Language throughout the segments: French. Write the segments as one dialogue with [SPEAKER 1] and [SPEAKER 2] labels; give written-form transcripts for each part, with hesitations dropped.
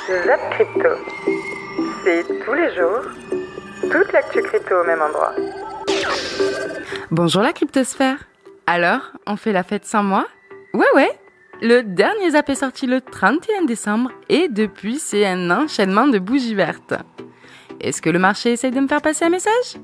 [SPEAKER 1] Zap Crypto. C'est tous les jours, toute l'actu crypto au même endroit.
[SPEAKER 2] Bonjour la cryptosphère. Alors, on fait la fête sans moi ? Ouais. Le dernier zap est sorti le 31 décembre et depuis, c'est un enchaînement de bougies vertes. Est-ce que le marché essaye de me faire passer un message ?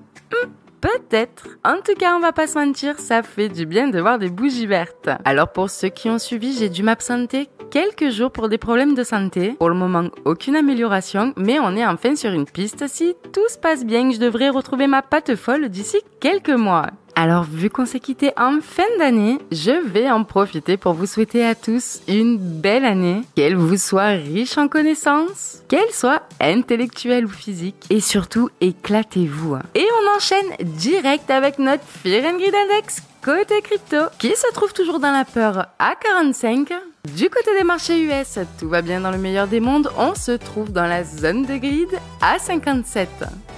[SPEAKER 2] Peut-être. En tout cas, on va pas se mentir, ça fait du bien de voir des bougies vertes. Alors pour ceux qui ont suivi, j'ai dû m'absenter quelques jours pour des problèmes de santé. Pour le moment, aucune amélioration, mais on est enfin sur une piste. Si tout se passe bien, je devrais retrouver ma patte folle d'ici quelques mois. Alors, vu qu'on s'est quitté en fin d'année, je vais en profiter pour vous souhaiter à tous une belle année, qu'elle vous soit riche en connaissances, qu'elle soit intellectuelle ou physique, et surtout, éclatez-vous. Et on enchaîne direct avec notre Fear and Greed Index côté crypto, qui se trouve toujours dans la peur à 45. Du côté des marchés US, tout va bien dans le meilleur des mondes, on se trouve dans la zone de greed à 57.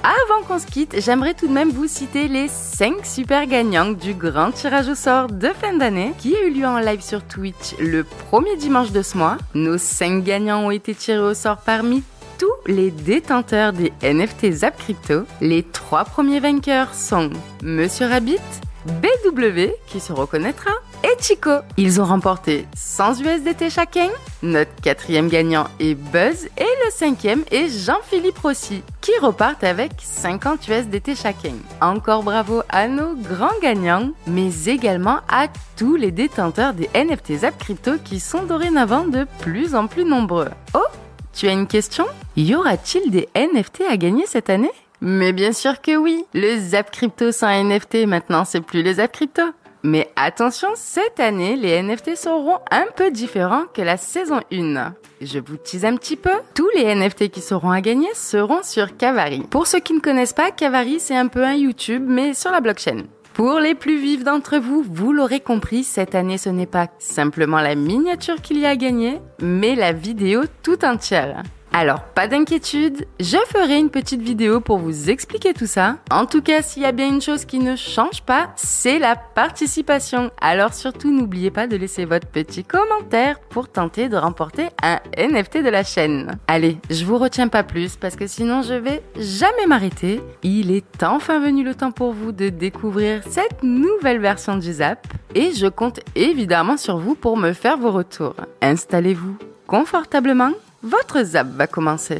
[SPEAKER 2] Avant qu'on se quitte, j'aimerais tout de même vous citer les 5 super gagnants du grand tirage au sort de fin d'année qui a eu lieu en live sur Twitch le premier dimanche de ce mois. Nos 5 gagnants ont été tirés au sort parmi tous les détenteurs des NFT Zap Crypto. Les 3 premiers vainqueurs sont Monsieur Rabbit, BW, qui se reconnaîtra, et Chico. Ils ont remporté 100 USDT chacun. Notre 4e gagnant est Buzz et le 5e est Jean-Philippe Rossi, qui repartent avec 50 USDT chacun. Encore bravo à nos grands gagnants, mais également à tous les détenteurs des NFT Zap Crypto qui sont dorénavant de plus en plus nombreux. Oh, tu as une question ? Y aura-t-il des NFT à gagner cette année ? Mais bien sûr que oui. Le Zap Crypto sans NFT, maintenant, c'est plus le Zap Crypto. Mais attention, cette année, les NFT seront un peu différents que la saison 1. Je vous tease un petit peu. Tous les NFT qui seront à gagner seront sur Kavari. Pour ceux qui ne connaissent pas, Kavari, c'est un peu un YouTube, mais sur la blockchain. Pour les plus vifs d'entre vous, vous l'aurez compris, cette année, ce n'est pas simplement la miniature qu'il y a à gagner, mais la vidéo tout entière. Alors, pas d'inquiétude, je ferai une petite vidéo pour vous expliquer tout ça. En tout cas, s'il y a bien une chose qui ne change pas, c'est la participation. Alors surtout, n'oubliez pas de laisser votre petit commentaire pour tenter de remporter un NFT de la chaîne. Allez, je vous retiens pas plus parce que sinon je vais jamais m'arrêter. Il est enfin venu le temps pour vous de découvrir cette nouvelle version du Zap. Et je compte évidemment sur vous pour me faire vos retours. Installez-vous confortablement. Votre Zap va commencer.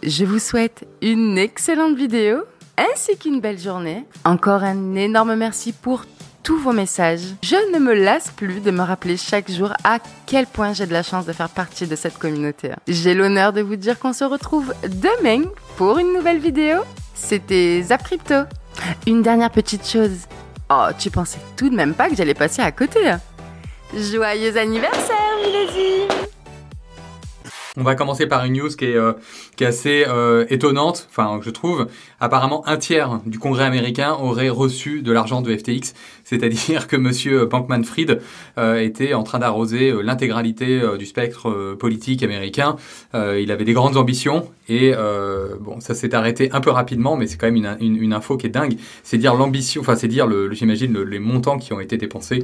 [SPEAKER 2] Je vous souhaite une excellente vidéo ainsi qu'une belle journée. Encore un énorme merci pour tous vos messages. Je ne me lasse plus de me rappeler chaque jour à quel point j'ai de la chance de faire partie de cette communauté. J'ai l'honneur de vous dire qu'on se retrouve demain pour une nouvelle vidéo. C'était Zap Crypto. Une dernière petite chose. Oh, tu pensais tout de même pas que j'allais passer à côté, hein ? Joyeux anniversaire, millésime!
[SPEAKER 3] On va commencer par une news qui est assez étonnante, enfin je trouve. Apparemment, un tiers du Congrès américain aurait reçu de l'argent de FTX, c'est-à-dire que Monsieur Bankman-Fried était en train d'arroser l'intégralité du spectre politique américain. Il avait des grandes ambitions et bon, ça s'est arrêté un peu rapidement, mais c'est quand même une info qui est dingue. C'est dire l'ambition, enfin c'est dire j'imagine les montants qui ont été dépensés.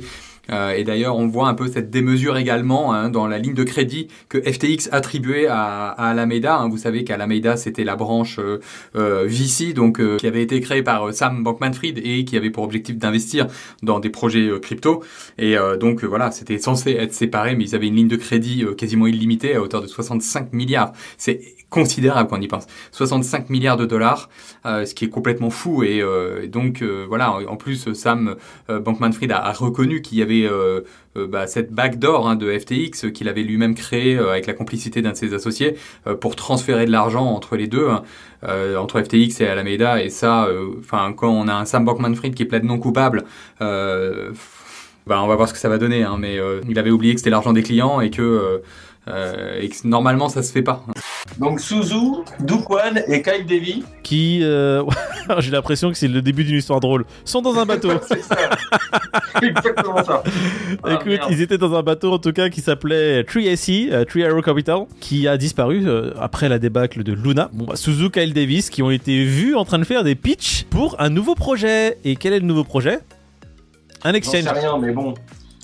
[SPEAKER 3] Et d'ailleurs, on voit un peu cette démesure également dans la ligne de crédit que FTX attribuait à Alameda. Vous savez qu'Alameda, c'était la branche VC, donc qui avait été créée par Sam Bankman-Fried et qui avait pour objectif d'investir dans des projets crypto. Et donc voilà, c'était censé être séparé, mais ils avaient une ligne de crédit quasiment illimitée à hauteur de 65 milliards. C'est considérable quand on y pense. 65 milliards de dollars, ce qui est complètement fou. Et donc voilà, en plus Sam Bankman-Fried a reconnu qu'il y avait cette backdoor de FTX qu'il avait lui-même créée avec la complicité d'un de ses associés pour transférer de l'argent entre les deux, entre FTX et Alameda. Et ça, quand on a un Sam Bankman-Fried qui plaide non coupable, on va voir ce que ça va donner. Mais il avait oublié que c'était l'argent des clients et que normalement ça se fait pas.
[SPEAKER 4] Donc Suzu, Duquan et Kyle Davy
[SPEAKER 5] qui, j'ai l'impression que c'est le début d'une histoire drôle, sont dans un bateau.
[SPEAKER 4] C'est ça. Exactement ça.
[SPEAKER 5] Écoute, ils étaient dans un bateau en tout cas qui s'appelait Three Arrow Capital, qui a disparu après la débâcle de Luna. Suzu, Kyle Davis qui ont été vus en train de faire des pitchs pour un nouveau projet. Et quel est le nouveau projet ? Un exchange.
[SPEAKER 4] J'en sais rien, mais bon.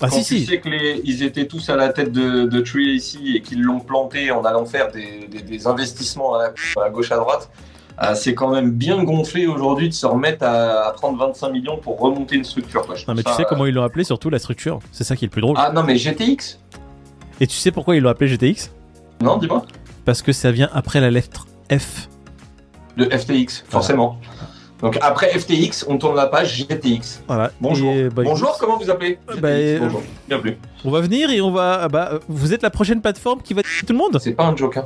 [SPEAKER 5] Ah
[SPEAKER 4] Quand
[SPEAKER 5] si.
[SPEAKER 4] tu sais que ils étaient tous à la tête de TreeAC et qu'ils l'ont planté en allant faire des investissements à gauche à droite, c'est quand même bien gonflé aujourd'hui de se remettre à prendre 25 millions pour remonter une structure. Quoi.
[SPEAKER 5] Non mais tu sais comment ils l'ont appelé, surtout la structure. C'est ça qui est le plus drôle.
[SPEAKER 4] Ah non mais GTX.
[SPEAKER 5] Et tu sais pourquoi ils l'ont appelé GTX?
[SPEAKER 4] Non, dis-moi.
[SPEAKER 5] Parce que ça vient après la lettre F.
[SPEAKER 4] De FTX, forcément. Donc après FTX, on tourne la page GTX.
[SPEAKER 5] Voilà.
[SPEAKER 4] Bonjour.
[SPEAKER 5] Et,
[SPEAKER 4] Bonjour,
[SPEAKER 5] écoute,
[SPEAKER 4] comment vous appelez GTX, bonjour. Bienvenue.
[SPEAKER 5] on va venir et on va... vous êtes la prochaine plateforme qui va tout le monde.
[SPEAKER 4] C'est pas un joke, hein.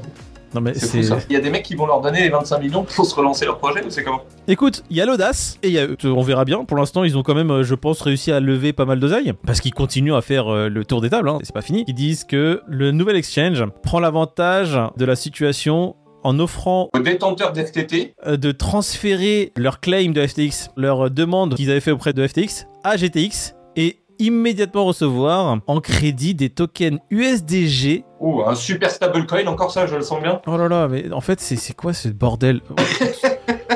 [SPEAKER 5] Non mais
[SPEAKER 4] C'est fou, ça. Il y a des mecs qui vont leur donner les 25 millions pour se relancer leur projet, ou c'est comment?
[SPEAKER 5] Écoute, il y a l'audace et il y a, on verra bien. Pour l'instant, ils ont quand même, je pense, réussi à lever pas mal d'oseille parce qu'ils continuent à faire le tour des tables. Hein. C'est pas fini. Ils disent que le nouvel exchange prend l'avantage de la situation en offrant
[SPEAKER 4] aux détenteurs d'FTT
[SPEAKER 5] de transférer leur claim de FTX, leur demande qu'ils avaient fait auprès de FTX à GTX et immédiatement recevoir en crédit des tokens USDG.
[SPEAKER 4] ou un super stablecoin, encore ça, je le sens bien.
[SPEAKER 5] Oh là là, mais en fait, c'est quoi ce bordel?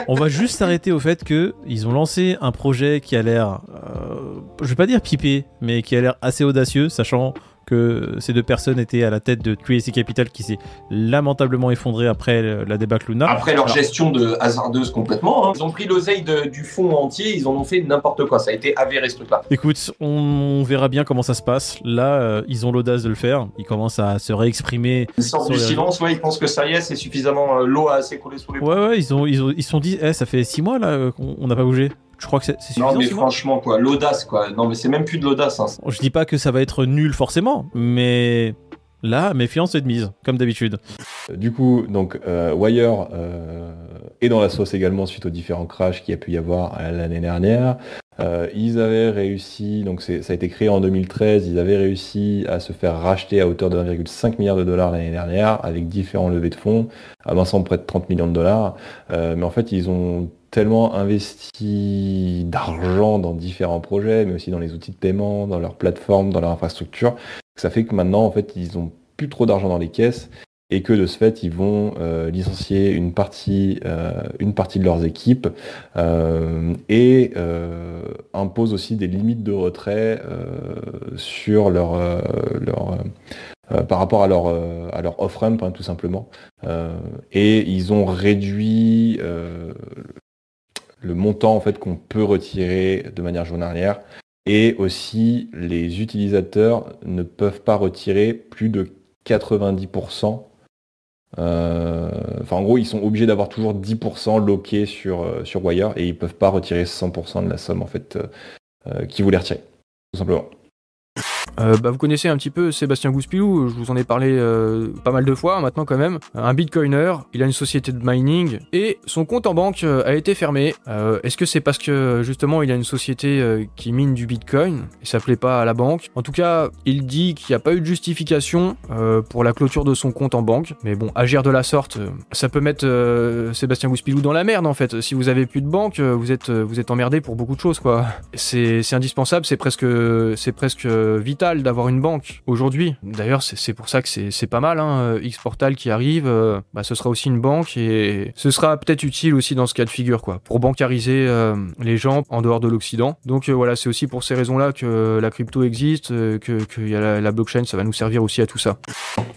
[SPEAKER 5] On va juste s'arrêter au fait que ils ont lancé un projet qui a l'air, je vais pas dire pipé, mais qui a l'air assez audacieux, sachant que ces deux personnes étaient à la tête de TreeAC Capital qui s'est lamentablement effondré après la débâcle Luna.
[SPEAKER 4] Après leur gestion de hasardeuse complètement, hein. Ils ont pris l'oseille du fonds entier, ils en ont fait n'importe quoi, ça a été avéré ce truc-là.
[SPEAKER 5] Écoute, on verra bien comment ça se passe. Là, ils ont l'audace de le faire, ils commencent à se réexprimer.
[SPEAKER 4] Ils sortent du silence, ouais, ils pensent que ça y est, c'est suffisamment, l'eau a assez coulé sous les ponts.
[SPEAKER 5] Ouais, ils se sont dit, ça fait 6 mois là qu'on n'a pas bougé. Je crois que c'est suffisant.
[SPEAKER 4] Non mais franchement quoi, l'audace quoi. Non mais c'est même plus de l'audace. Hein.
[SPEAKER 5] Je dis pas que ça va être nul forcément, mais là, méfiance est de mise, comme d'habitude.
[SPEAKER 6] Du coup, donc Wire est dans la sauce également suite aux différents crashs qu'il y a pu y avoir l'année dernière. Ils avaient réussi, donc ça a été créé en 2013, ils avaient réussi à se faire racheter à hauteur de 1,5 milliard de dollars l'année dernière avec différents levées de fonds, avançant près de 30 millions de dollars. Mais en fait, ils ont tellement investi d'argent dans différents projets, mais aussi dans les outils de paiement, dans leur plateforme, dans leur infrastructure, que ça fait que maintenant, en fait, ils ont plus trop d'argent dans les caisses et que de ce fait, ils vont licencier une partie de leurs équipes et imposent aussi des limites de retrait sur par rapport à leur off-ramp, hein, tout simplement. Et ils ont réduit le montant en fait qu'on peut retirer de manière journalière, et aussi les utilisateurs ne peuvent pas retirer plus de 90%. En gros, ils sont obligés d'avoir toujours 10% loqués sur Wire et ils peuvent pas retirer 100% de la somme en fait qu'ils voulaient retirer, tout simplement.
[SPEAKER 7] Vous connaissez un petit peu Sébastien Gouspilou, je vous en ai parlé pas mal de fois maintenant quand même. Un bitcoiner, il a une société de mining et son compte en banque a été fermé. Est-ce que c'est parce que justement il a une société qui mine du bitcoin et ça plaît pas à la banque? En tout cas, il dit qu'il n'y a pas eu de justification pour la clôture de son compte en banque. Mais bon, agir de la sorte, ça peut mettre Sébastien Gouspilou dans la merde en fait. Si vous avez plus de banque, vous êtes emmerdé pour beaucoup de choses quoi. C'est indispensable, c'est presque vital d'avoir une banque aujourd'hui. D'ailleurs, c'est pour ça que c'est pas mal, hein. Xportal qui arrive, ce sera aussi une banque et ce sera peut-être utile aussi dans ce cas de figure, quoi, pour bancariser les gens en dehors de l'Occident. Donc voilà, c'est aussi pour ces raisons-là que la crypto existe, qu'il y a la blockchain, ça va nous servir aussi à tout ça.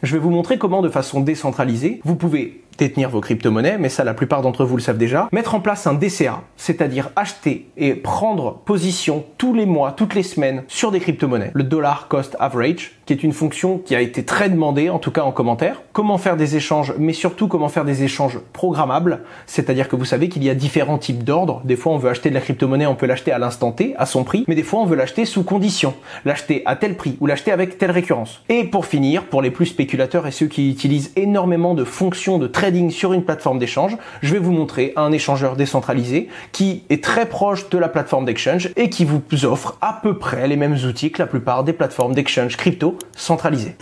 [SPEAKER 8] Je vais vous montrer comment, de façon décentralisée, vous pouvez détenir vos crypto-monnaies, mais ça la plupart d'entre vous le savent déjà, mettre en place un DCA, c'est-à-dire acheter et prendre position tous les mois, toutes les semaines sur des crypto-monnaies. Le dollar cost average, qui est une fonction qui a été très demandée, en tout cas en commentaire. Comment faire des échanges, mais surtout comment faire des échanges programmables, c'est-à-dire que vous savez qu'il y a différents types d'ordres. Des fois on veut acheter de la crypto-monnaie, on peut l'acheter à l'instant T, à son prix, mais des fois on veut l'acheter sous condition, l'acheter à tel prix ou l'acheter avec telle récurrence. Et pour finir, pour les plus spéculateurs et ceux qui utilisent énormément de fonctions de trading sur une plateforme d'échange, je vais vous montrer un échangeur décentralisé qui est très proche de la plateforme d'exchange et qui vous offre à peu près les mêmes outils que la plupart des plateformes d'exchange crypto centralisées.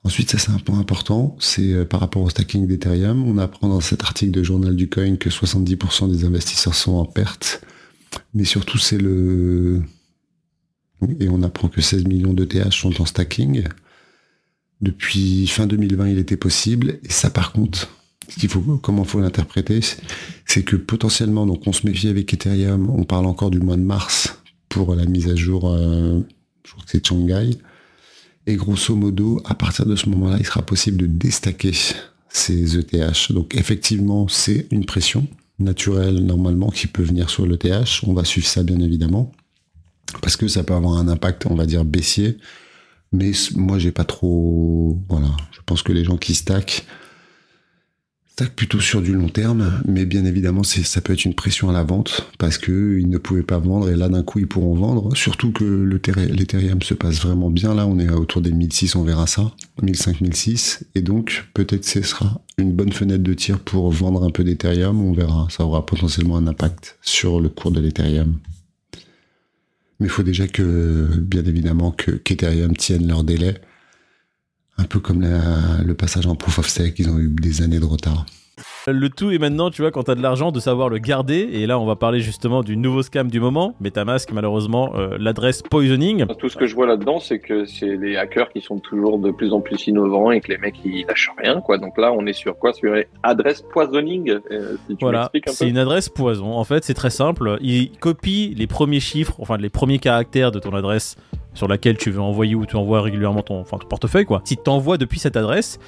[SPEAKER 9] Ensuite, ça c'est un point important, c'est par rapport au stacking d'Ethereum. On apprend dans cet article de Journal du Coin que 70% des investisseurs sont en perte, mais surtout c'est et on apprend que 16 millions d'ETH sont en stacking. Depuis fin 2020, il était possible. Et ça, par contre, comment faut l'interpréter, c'est que potentiellement, donc on se méfie avec Ethereum, on parle encore du mois de mars pour la mise à jour, je crois que c'est Shanghai. Et grosso modo, à partir de ce moment-là, il sera possible de déstacker ces ETH. Donc effectivement, c'est une pression naturelle normalement qui peut venir sur l'ETH. On va suivre ça bien évidemment, parce que ça peut avoir un impact, on va dire, baissier. Mais moi, j'ai pas trop... Voilà, je pense que les gens qui stackent plutôt sur du long terme, mais bien évidemment, ça peut être une pression à la vente, parce qu'ils ne pouvaient pas vendre, et là, d'un coup, ils pourront vendre. Surtout que l'Ethereum se passe vraiment bien, là, on est autour des 1006, on verra ça, 1005, 1006, et donc, peut-être ce sera une bonne fenêtre de tir pour vendre un peu d'Ethereum, on verra, ça aura potentiellement un impact sur le cours de l'Ethereum. Mais il faut déjà bien évidemment, qu'Ethereum tienne leur délai. Un peu comme le passage en Proof of Stake, ils ont eu des années de retard.
[SPEAKER 5] Le tout est maintenant, tu vois, quand t'as de l'argent, de savoir le garder. Et là, on va parler justement du nouveau scam du moment. MetaMask, malheureusement, l'adresse poisoning.
[SPEAKER 4] Tout ce que je vois là-dedans, c'est que c'est les hackers qui sont toujours de plus en plus innovants et que les mecs, ils lâchent rien, quoi. Donc là, on est sur quoi? Sur adresse poisoning, si tu m'expliques un peu.
[SPEAKER 5] C'est une adresse poison. En fait, c'est très simple. Il copie les premiers chiffres, enfin, les premiers caractères de ton adresse sur laquelle tu veux envoyer ou tu envoies régulièrement ton portefeuille, quoi. Si tu envoies depuis cette adresse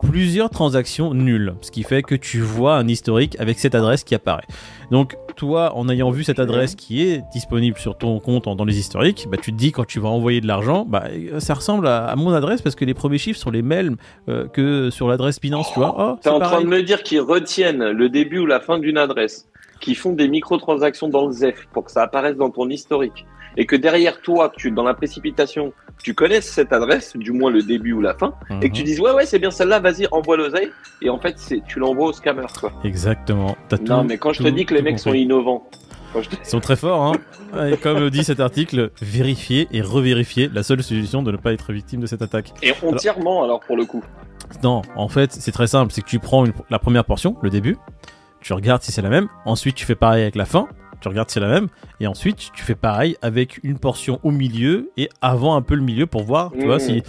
[SPEAKER 5] plusieurs transactions nulles, ce qui fait que tu vois un historique avec cette adresse qui apparaît. Donc toi, en ayant vu cette adresse qui est disponible sur ton compte dans les historiques, bah, tu te dis quand tu vas envoyer de l'argent, bah, ça ressemble à mon adresse parce que les premiers chiffres sont les mêmes que sur l'adresse Binance, tu vois. Oh,
[SPEAKER 4] t'es en train de me dire qu'ils retiennent le début ou la fin d'une adresse, qu'ils font des microtransactions dans le ZEF pour que ça apparaisse dans ton historique, et que derrière toi, dans la précipitation, tu connaisses cette adresse, du moins le début ou la fin, et que tu dises ouais c'est bien celle-là, vas-y envoie l'oseille, et en fait tu l'envoies au scammer, quoi.
[SPEAKER 5] Exactement.
[SPEAKER 4] Non mais quand je te dis que les mecs sont innovants,
[SPEAKER 5] ils sont très forts, hein. Et comme dit cet article, vérifier et revérifier, la seule solution de ne pas être victime de cette attaque.
[SPEAKER 4] Et entièrement alors pour le coup.
[SPEAKER 5] Non, en fait c'est très simple, c'est que tu prends la première portion, le début, tu regardes si c'est la même, ensuite tu fais pareil avec la fin, tu regardes si c'est la même, et ensuite tu fais pareil avec une portion au milieu et avant un peu le milieu pour voir, tu vois, si...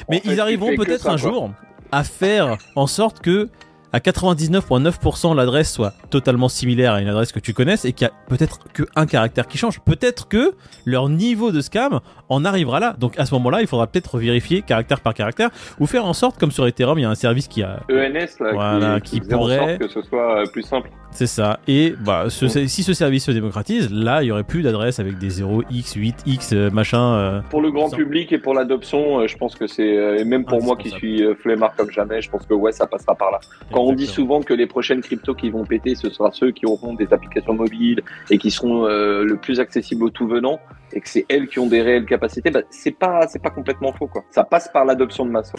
[SPEAKER 5] Mais ils arriveront peut-être un jour à faire en sorte que à 99,9% l'adresse soit totalement similaire à une adresse que tu connaisses et qu'il y a peut-être qu'un caractère qui change. Peut-être que leur niveau de scam en arrivera là. Donc à ce moment-là, il faudra peut-être vérifier caractère par caractère ou faire en sorte, comme sur Ethereum, il y a un service qui a...
[SPEAKER 4] ENS, là,
[SPEAKER 5] voilà,
[SPEAKER 4] qui
[SPEAKER 5] pourrait...
[SPEAKER 4] en sorte que ce soit plus simple.
[SPEAKER 5] C'est ça. Et bah, si ce service se démocratise, là, il n'y aurait plus d'adresse avec des 0x, 8x, machin.
[SPEAKER 4] Pour le grand public et pour l'adoption, je pense que c'est... et même pour moi qui suis flemmard comme jamais, je pense que ouais, ça passera par là. Quand on dit souvent que les prochaines cryptos qui vont péter, ce sera ceux qui auront des applications mobiles et qui seront le plus accessibles aux tout venants, et que c'est elles qui ont des réelles capacités, bah, c'est pas complètement faux, quoi. Ça passe par l'adoption de masse.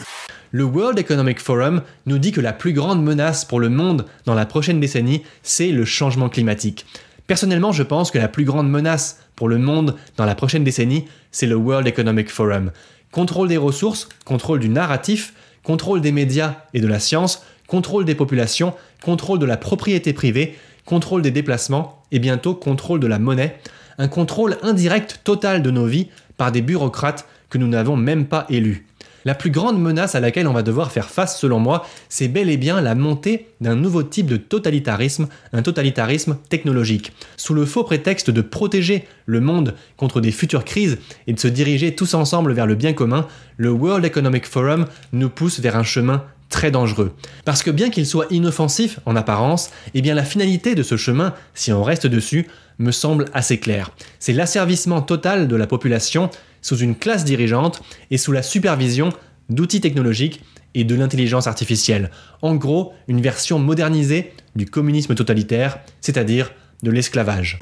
[SPEAKER 10] Le World Economic Forum nous dit que la plus grande menace pour le monde dans la prochaine décennie, c'est le changement climatique. Personnellement, je pense que la plus grande menace pour le monde dans la prochaine décennie, c'est le World Economic Forum. Contrôle des ressources, contrôle du narratif, contrôle des médias et de la science, contrôle des populations, contrôle de la propriété privée, contrôle des déplacements et bientôt contrôle de la monnaie. Un contrôle indirect total de nos vies par des bureaucrates que nous n'avons même pas élus. La plus grande menace à laquelle on va devoir faire face, selon moi, c'est bel et bien la montée d'un nouveau type de totalitarisme, un totalitarisme technologique. Sous le faux prétexte de protéger le monde contre des futures crises et de se diriger tous ensemble vers le bien commun, le World Economic Forum nous pousse vers un chemin très dangereux. Parce que bien qu'il soit inoffensif en apparence, eh bien la finalité de ce chemin, si on reste dessus, me semble assez claire. C'est l'asservissement total de la population sous une classe dirigeante et sous la supervision d'outils technologiques et de l'intelligence artificielle. En gros, une version modernisée du communisme totalitaire, c'est-à-dire de l'esclavage.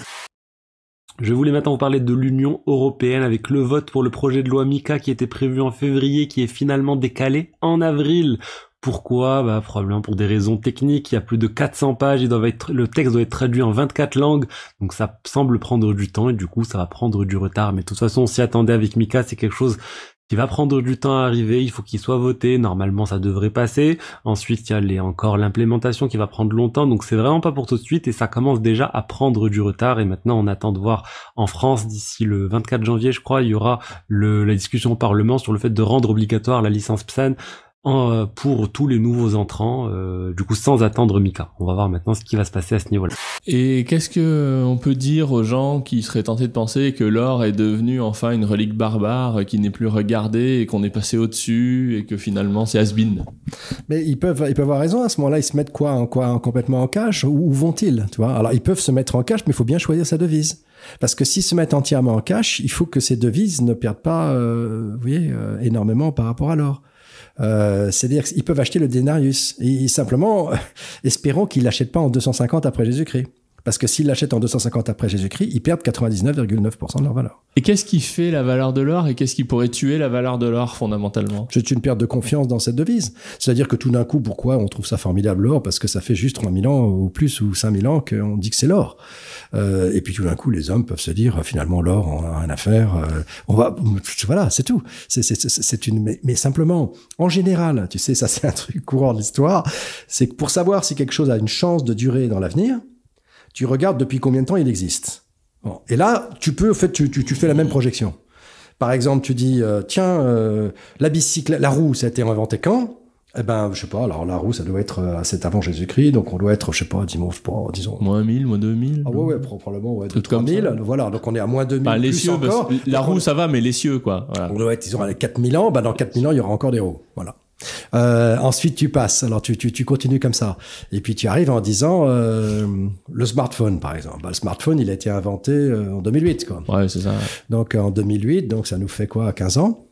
[SPEAKER 11] Je voulais maintenant vous parler de l'Union européenne avec le vote pour le projet de loi MiCA qui était prévu en février, qui est finalement décalé en avril. Pourquoi ? Bah, probablement pour des raisons techniques. Il y a plus de 400 pages, le texte doit être traduit en 24 langues, donc ça semble prendre du temps et du coup ça va prendre du retard. Mais de toute façon, on s'y attendait avec MiCA, c'est quelque chose qui va prendre du temps à arriver, il faut qu'il soit voté, normalement ça devrait passer. Ensuite, il y a encore l'implémentation qui va prendre longtemps, donc c'est vraiment pas pour tout de suite et ça commence déjà à prendre du retard. Et maintenant, on attend de voir en France, d'ici le 24 janvier, je crois, il y aura la discussion au Parlement sur le fait de rendre obligatoire la licence PSAN. pour tous les nouveaux entrants, du coup sans attendre Mika. On va voir maintenant ce qui va se passer à ce niveau-là.
[SPEAKER 12] Et qu'est-ce que on peut dire aux gens qui seraient tentés de penser que l'or est devenu enfin une relique barbare qui n'est plus regardée et qu'on est passé au-dessus et que finalement c'est has-been?
[SPEAKER 13] Mais ils peuvent avoir raison. À ce moment-là, ils se mettent complètement en cash. Où vont-ils, tu vois? Alors ils peuvent se mettre en cash, mais il faut bien choisir sa devise. Parce que s'ils se mettent entièrement en cash, il faut que ces devises ne perdent pas, énormément par rapport à l'or. C'est-à-dire qu'ils peuvent acheter le denarius. Et simplement, espérons qu'ils l'achètent pas en 250 après Jésus-Christ. Parce que s'ils l'achètent en 250 après Jésus-Christ, ils perdent 99,9% de leur valeur.
[SPEAKER 12] Et qu'est-ce qui fait la valeur de l'or et qu'est-ce qui pourrait tuer la valeur de l'or fondamentalement?
[SPEAKER 13] C'est une perte de confiance dans cette devise. C'est-à-dire que tout d'un coup, pourquoi on trouve ça formidable l'or? Parce que ça fait juste 3000 ans ou plus ou 5000 ans qu'on dit que c'est l'or. Et puis tout d'un coup, les hommes peuvent se dire finalement l'or, on a rien à faire. Voilà, c'est tout. Mais simplement, en général, tu sais, ça c'est un truc courant de l'histoire, c'est que pour savoir si quelque chose a une chance de durer dans l'avenir, tu regardes depuis combien de temps il existe. Bon. Et là, tu fais la même projection. Par exemple, tu dis, la bicyclette, la roue, ça a été inventé quand? Eh ben, je sais pas, alors la roue, ça doit être, c'est avant Jésus-Christ, donc on doit être, je sais pas, disons.
[SPEAKER 12] Moins 1000, moins 2000.
[SPEAKER 13] Ah ouais, probablement, ouais, 3000. Voilà, donc on est à moins 2000.
[SPEAKER 12] Bah, les
[SPEAKER 13] plus
[SPEAKER 12] cieux,
[SPEAKER 13] encore.
[SPEAKER 12] La roue, ça va, mais les cieux, quoi. Voilà.
[SPEAKER 13] On doit être, disons, à 4000 ans, dans 4000 ans, il y aura encore des roues. Voilà. Ensuite, tu passes. Alors, tu continues comme ça. Et puis, tu arrives en disant, le smartphone, par exemple. Le smartphone, il a été inventé en 2008, quoi.
[SPEAKER 12] Ouais, c'est ça.
[SPEAKER 13] Donc, en 2008, donc ça nous fait quoi, 15 ans?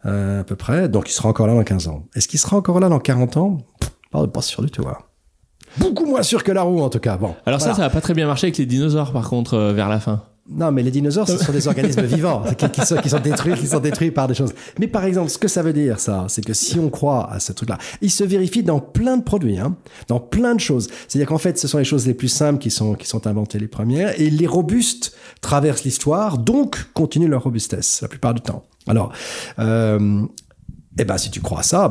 [SPEAKER 13] À peu près. Donc, il sera encore là dans 15 ans. Est-ce qu'il sera encore là dans 40 ans? Pas sûr du tout, hein. Beaucoup moins sûr que la roue, en tout cas. Bon.
[SPEAKER 12] Alors
[SPEAKER 13] voilà.
[SPEAKER 12] ça va pas très bien marcher avec les dinosaures, par contre, vers la fin.
[SPEAKER 13] Non, mais les dinosaures, ce sont des organismes vivants qui sont détruits par des choses. Mais par exemple, ce que ça veut dire, ça, c'est que si on croit à ce truc-là, il se vérifie dans plein de produits, hein, dans plein de choses. C'est-à-dire qu'en fait, ce sont les choses les plus simples qui sont inventées les premières, et les robustes traversent l'histoire, donc continuent leur robustesse la plupart du temps. Alors, si tu crois à ça,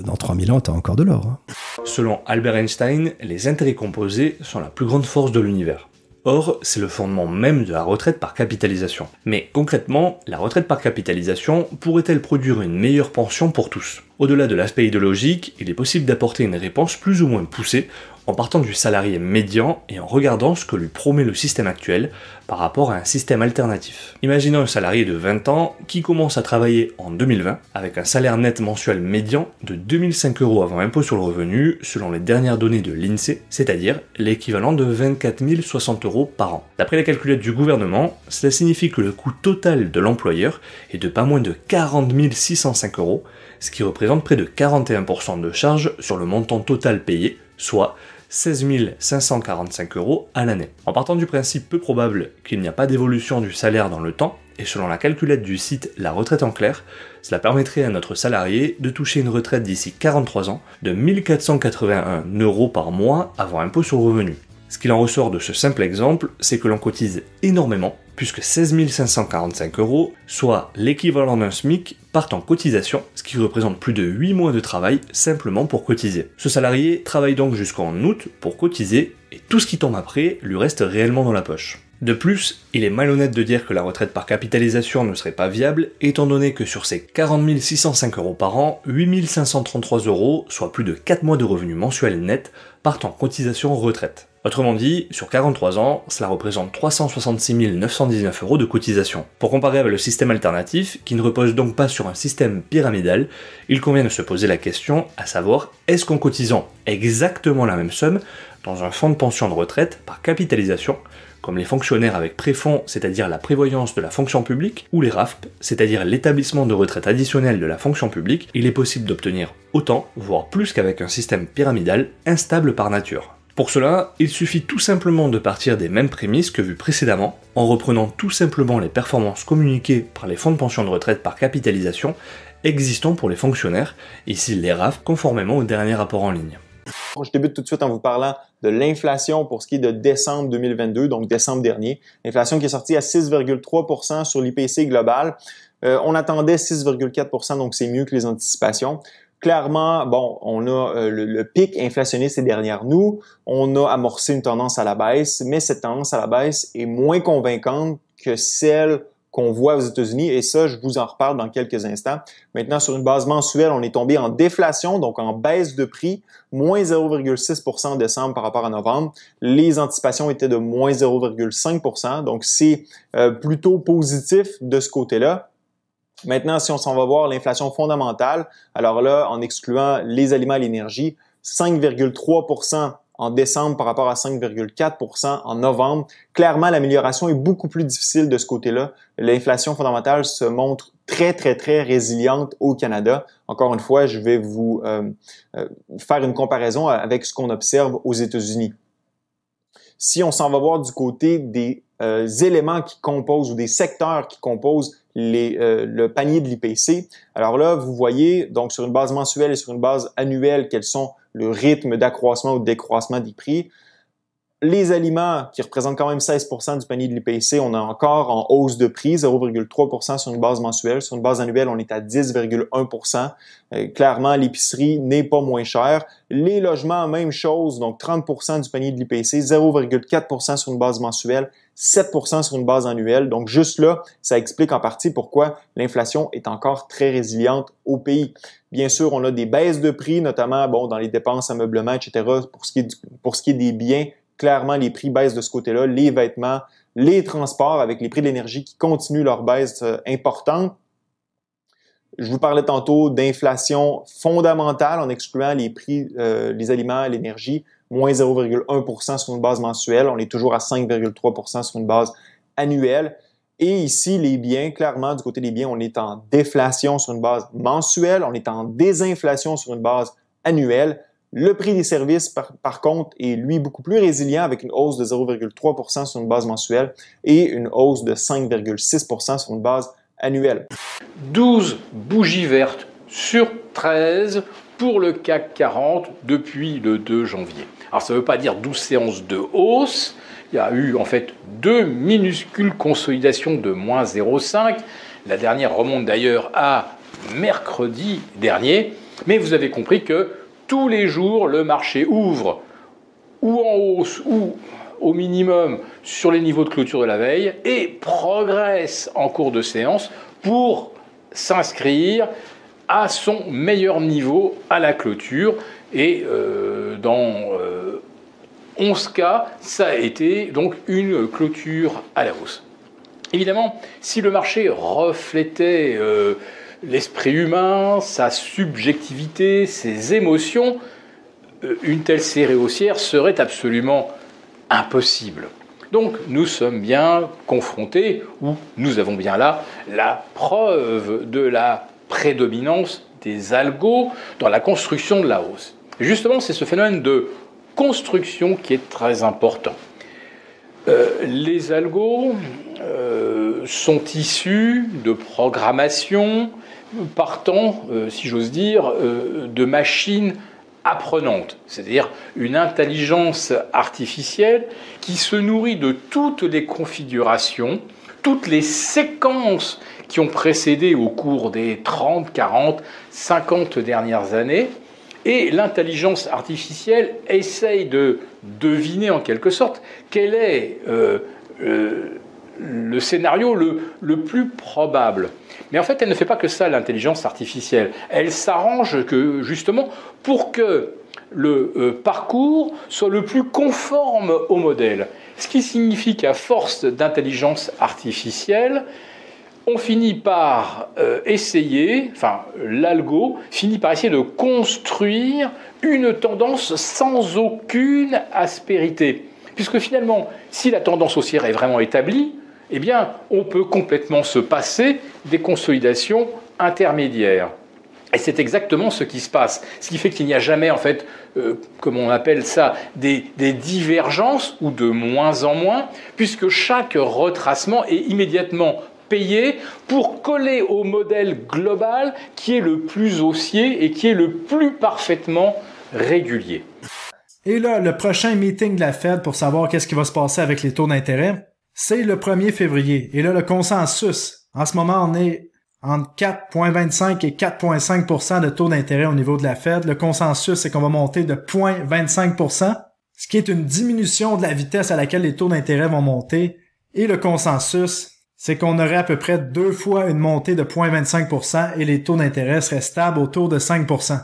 [SPEAKER 13] dans 3000 ans, t'as encore de l'or. Hein.
[SPEAKER 14] Selon Albert Einstein, les intérêts composés sont la plus grande force de l'univers. Or, c'est le fondement même de la retraite par capitalisation. Mais concrètement, la retraite par capitalisation pourrait-elle produire une meilleure pension pour tous? Au-delà de l'aspect idéologique, il est possible d'apporter une réponse plus ou moins poussée en partant du salarié médian et en regardant ce que lui promet le système actuel par rapport à un système alternatif. Imaginons un salarié de 20 ans qui commence à travailler en 2020 avec un salaire net mensuel médian de 2005 € avant impôt sur le revenu selon les dernières données de l'INSEE, c'est-à-dire l'équivalent de 24 060 € par an. D'après la calculette du gouvernement, cela signifie que le coût total de l'employeur est de pas moins de 40 605 €, ce qui représente près de 41% de charge sur le montant total payé, soit 16 545 € à l'année. En partant du principe peu probable qu'il n'y a pas d'évolution du salaire dans le temps, et selon la calculette du site La Retraite en Clair, cela permettrait à notre salarié de toucher une retraite d'ici 43 ans de 1 481 € par mois avant impôt sur le revenu. Ce qu'il en ressort de ce simple exemple, c'est que l'on cotise énormément, puisque 16 545 €, soit l'équivalent d'un SMIC, partent en cotisation, ce qui représente plus de 8 mois de travail simplement pour cotiser. Ce salarié travaille donc jusqu'en août pour cotiser, et tout ce qui tombe après lui reste réellement dans la poche. De plus, il est malhonnête de dire que la retraite par capitalisation ne serait pas viable, étant donné que sur ces 40 605 € par an, 8 533 €, soit plus de 4 mois de revenus mensuels nets, partent en cotisation retraite. Autrement dit, sur 43 ans, cela représente 366 919 € de cotisation. Pour comparer avec le système alternatif, qui ne repose donc pas sur un système pyramidal, il convient de se poser la question, à savoir, est-ce qu'en cotisant exactement la même somme dans un fonds de pension de retraite par capitalisation, comme les fonctionnaires avec préfonds, c'est-à-dire la prévoyance de la fonction publique, ou les RAFP, c'est-à-dire l'établissement de retraite additionnel de la fonction publique, il est possible d'obtenir autant, voire plus qu'avec un système pyramidal instable par nature. Pour cela, il suffit tout simplement de partir des mêmes prémices que vues précédemment, en reprenant tout simplement les performances communiquées par les fonds de pension de retraite par capitalisation existants pour les fonctionnaires, ici les RAF, conformément au dernier rapport en ligne.
[SPEAKER 15] Je débute tout de suite en vous parlant de l'inflation pour ce qui est de décembre 2022, donc décembre dernier. L'inflation qui est sortie à 6,3% sur l'IPC global. On attendait 6,4%, donc c'est mieux que les anticipations. Clairement, bon, on a le pic inflationniste ces dernières nous, on a amorcé une tendance à la baisse, mais cette tendance à la baisse est moins convaincante que celle qu'on voit aux États-Unis, et ça, je vous en reparle dans quelques instants. Maintenant, sur une base mensuelle, on est tombé en déflation, donc en baisse de prix, moins 0,6% en décembre par rapport à novembre. Les anticipations étaient de moins 0,5%, donc c'est plutôt positif de ce côté-là. Maintenant, si on s'en va voir l'inflation fondamentale, alors là, en excluant les aliments et l'énergie, 5,3% en décembre par rapport à 5,4% en novembre. Clairement, l'amélioration est beaucoup plus difficile de ce côté-là. L'inflation fondamentale se montre très, très, très résiliente au Canada. Encore une fois, je vais vous faire une comparaison avec ce qu'on observe aux États-Unis. Si on s'en va voir du côté des éléments qui composent ou des secteurs qui composent le panier de l'IPC, alors là, vous voyez donc sur une base mensuelle et sur une base annuelle quels sont le rythme d'accroissement ou de décroissement des prix. Les aliments, qui représentent quand même 16% du panier de l'IPC, on est encore en hausse de prix, 0,3% sur une base mensuelle. Sur une base annuelle, on est à 10,1%. Clairement, l'épicerie n'est pas moins chère. Les logements, même chose, donc 30% du panier de l'IPC, 0,4% sur une base mensuelle, 7% sur une base annuelle. Donc juste là, ça explique en partie pourquoi l'inflation est encore très résiliente au pays. Bien sûr, on a des baisses de prix, notamment dans les dépenses, ameublement, etc. Pour ce qui est des biens, clairement, les prix baissent de ce côté-là. Les vêtements, les transports, avec les prix de l'énergie qui continuent leur baisse importante. Je vous parlais tantôt d'inflation fondamentale en excluant les prix, les aliments, l'énergie, moins 0,1% sur une base mensuelle. On est toujours à 5,3% sur une base annuelle. Et ici, les biens, clairement, du côté des biens, on est en déflation sur une base mensuelle, on est en désinflation sur une base annuelle. Le prix des services, par contre, est lui beaucoup plus résilient avec une hausse de 0,3% sur une base mensuelle et une hausse de 5,6% sur une base annuelle.
[SPEAKER 16] 12 bougies vertes sur 13 pour le CAC 40 depuis le 2 janvier. Alors ça ne veut pas dire 12 séances de hausse, il y a eu en fait 2 minuscules consolidations de moins 0,5. La dernière remonte d'ailleurs à mercredi dernier, mais vous avez compris que tous les jours, le marché ouvre ou en hausse ou au minimum sur les niveaux de clôture de la veille et progresse en cours de séance pour s'inscrire à son meilleur niveau à la clôture. Et dans 11 cas, ça a été donc une clôture à la hausse. Évidemment, si le marché reflétait l'esprit humain, sa subjectivité, ses émotions, une telle série haussière serait absolument impossible. Donc nous sommes bien confrontés, ou nous avons bien là la preuve de la prédominance des algos dans la construction de la hausse. Et justement, c'est ce phénomène de construction qui est très important. Les algos sont issus de programmation partant, si j'ose dire, de machines apprenantes, c'est-à-dire une intelligence artificielle qui se nourrit de toutes les configurations, toutes les séquences qui ont précédé au cours des 30, 40, 50 dernières années. Et l'intelligence artificielle essaye de deviner en quelque sorte quel est le scénario le plus probable. Mais en fait, elle ne fait pas que ça, l'intelligence artificielle. Elle s'arrange que, justement pour que le parcours soit le plus conforme au modèle. Ce qui signifie qu'à force d'intelligence artificielle, on finit par essayer, l'algo finit par essayer de construire une tendance sans aucune aspérité. Puisque finalement, si la tendance haussière est vraiment établie, eh bien, on peut complètement se passer des consolidations intermédiaires. Et c'est exactement ce qui se passe. Ce qui fait qu'il n'y a jamais, en fait, comme on appelle ça, des divergences, ou de moins en moins, puisque chaque retracement est immédiatement payé pour coller au modèle global qui est le plus haussier et qui est le plus parfaitement régulier.
[SPEAKER 17] Et là, le prochain meeting de la Fed pour savoir qu'est-ce qui va se passer avec les taux d'intérêt, c'est le 1er février. Et là, le consensus, en ce moment, on est entre 4,25 et 4,5% de taux d'intérêt au niveau de la Fed. Le consensus, c'est qu'on va monter de 0,25%, ce qui est une diminution de la vitesse à laquelle les taux d'intérêt vont monter. Et le consensus, c'est qu'on aurait à peu près 2 fois une montée de 0,25% et les taux d'intérêt seraient stables autour de 5%.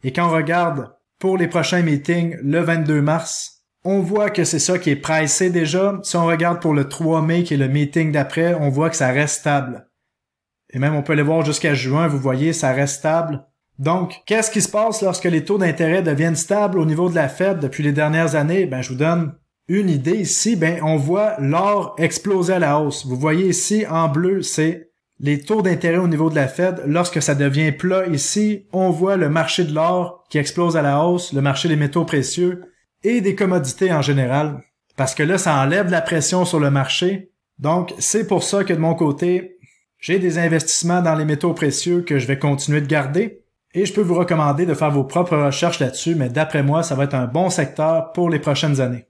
[SPEAKER 17] Et quand on regarde pour les prochains meetings le 22 mars, on voit que c'est ça qui est pricé déjà. Si on regarde pour le 3 mai, qui est le meeting d'après, on voit que ça reste stable. Et même on peut aller voir jusqu'à juin, vous voyez, ça reste stable. Donc, qu'est-ce qui se passe lorsque les taux d'intérêt deviennent stables au niveau de la Fed depuis les dernières années? Ben, je vous donne une idée ici. Ben, on voit l'or exploser à la hausse. Vous voyez ici, en bleu, c'est les taux d'intérêt au niveau de la Fed. Lorsque ça devient plat ici, on voit le marché de l'or qui explose à la hausse, le marché des métaux précieux et des commodités en général. Parce que là, ça enlève la pression sur le marché. Donc, c'est pour ça que de mon côté, j'ai des investissements dans les métaux précieux que je vais continuer de garder. Et je peux vous recommander de faire vos propres recherches là-dessus, mais d'après moi, ça va être un bon secteur pour les prochaines années.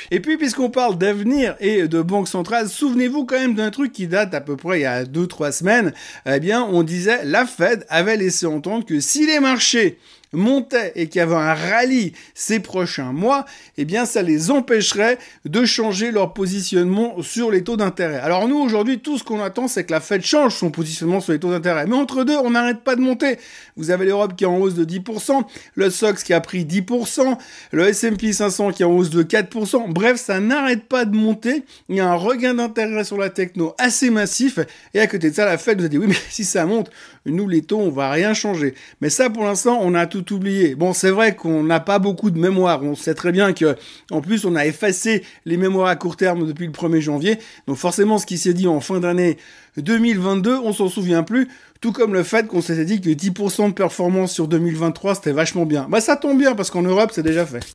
[SPEAKER 18] Et puis, puisqu'on parle d'avenir et de banque centrale, souvenez-vous quand même d'un truc qui date à peu près il y a 2-3 semaines. Eh bien, on disait, la Fed avait laissé entendre que si les marchés montaient et qu'il y avait un rallye ces prochains mois, eh bien, ça les empêcherait de changer leur positionnement sur les taux d'intérêt. Alors nous, aujourd'hui, tout ce qu'on attend, c'est que la Fed change son positionnement sur les taux d'intérêt. Mais entre deux, on n'arrête pas de monter. Vous avez l'Europe qui est en hausse de 10%, le SOX qui a pris 10%, le S&P 500 qui est en hausse de 4%. Bref, ça n'arrête pas de monter. Il y a un regain d'intérêt sur la techno assez massif. Et à côté de ça, la Fed nous a dit, oui, mais si ça monte, nous, les taux, on va rien changer. Mais ça, pour l'instant, on a tout oublié. Bon, c'est vrai qu'on n'a pas beaucoup de mémoire. On sait très bien que, en plus, on a effacé les mémoires à court terme depuis le 1er janvier. Donc forcément, ce qui s'est dit en fin d'année 2022, on s'en souvient plus. Tout comme le fait qu'on s'était dit que 10% de performance sur 2023, c'était vachement bien. Bah, ça tombe bien, parce qu'en Europe, c'est déjà fait.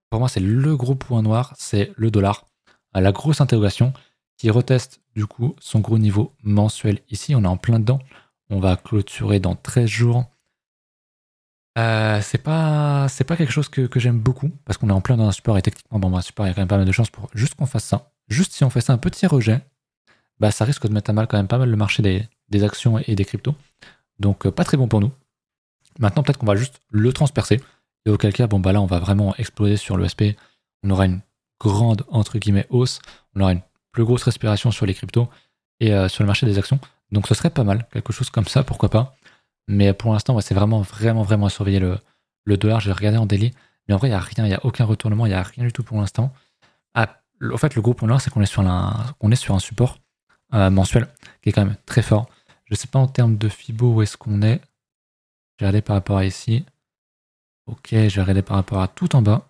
[SPEAKER 19] Pour moi, c'est le gros point noir, c'est le dollar. La grosse interrogation qui reteste, du coup, son gros niveau mensuel. Ici, on est en plein dedans. On va clôturer dans 13 jours. C'est pas quelque chose que j'aime beaucoup, parce qu'on est en plein dans un support, et techniquement, bon, un support, il y a quand même pas mal de chances pour juste qu'on fasse ça. Juste si on fait ça, un petit rejet, bah, ça risque de mettre à mal quand même pas mal le marché des actions et des cryptos. Donc, pas très bon pour nous. Maintenant, peut-être qu'on va juste le transpercer, et auquel cas, bon, bah là, on va vraiment exploser sur le SP. On aura une grande, entre guillemets, hausse. On aura une plus grosse respiration sur les cryptos et sur le marché des actions. Donc, ce serait pas mal, quelque chose comme ça, pourquoi pas. Mais pour l'instant, ouais, c'est vraiment à surveiller le dollar. Je vais regarder en daily. Mais en vrai, il n'y a rien, il n'y a aucun retournement, il n'y a rien du tout pour l'instant. Ah, en fait, le gros point noir, c'est qu'on est sur un support mensuel qui est quand même très fort. Je ne sais pas en termes de Fibo où est-ce qu'on est. Je vais regarder par rapport à ici. Ok, je vais regarder par rapport à tout en bas.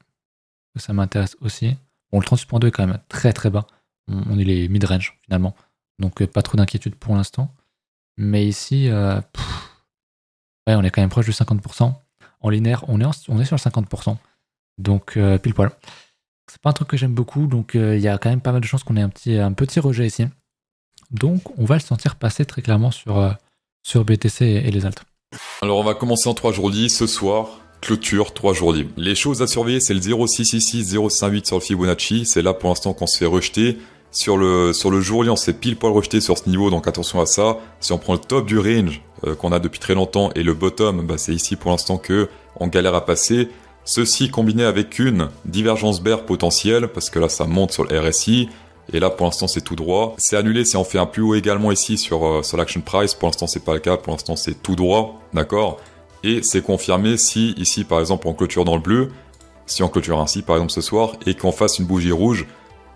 [SPEAKER 19] Ça m'intéresse aussi. Bon, le 38.2 est quand même très très bas. On est les mid-range finalement. Donc pas trop d'inquiétude pour l'instant. Mais ici, ouais, on est quand même proche du 50%. En linéaire, on est sur le 50%. Donc pile poil. C'est pas un truc que j'aime beaucoup, donc il y a quand même pas mal de chances qu'on ait un petit rejet ici. Donc on va le sentir passer très clairement sur BTC et les alts.
[SPEAKER 20] Alors on va commencer en 3 jours libres ce soir. Clôture 3 jours libres. Les choses à surveiller, c'est le 0,666, 0,58 sur le Fibonacci. C'est là pour l'instant qu'on se fait rejeter. Sur le jour libre, on s'est pile poil rejeté sur ce niveau, donc attention à ça. Si on prend le top du range qu'on a depuis très longtemps et le bottom, bah, c'est ici pour l'instant que on galère à passer. Ceci combiné avec une divergence bear potentielle, parce que là ça monte sur le RSI, et là pour l'instant c'est tout droit. C'est annulé si on fait un plus haut également ici sur l'action price, pour l'instant c'est pas le cas, pour l'instant c'est tout droit, d'accord. Et c'est confirmé si ici par exemple on clôture dans le bleu, si on clôture ainsi par exemple ce soir, et qu'on fasse une bougie rouge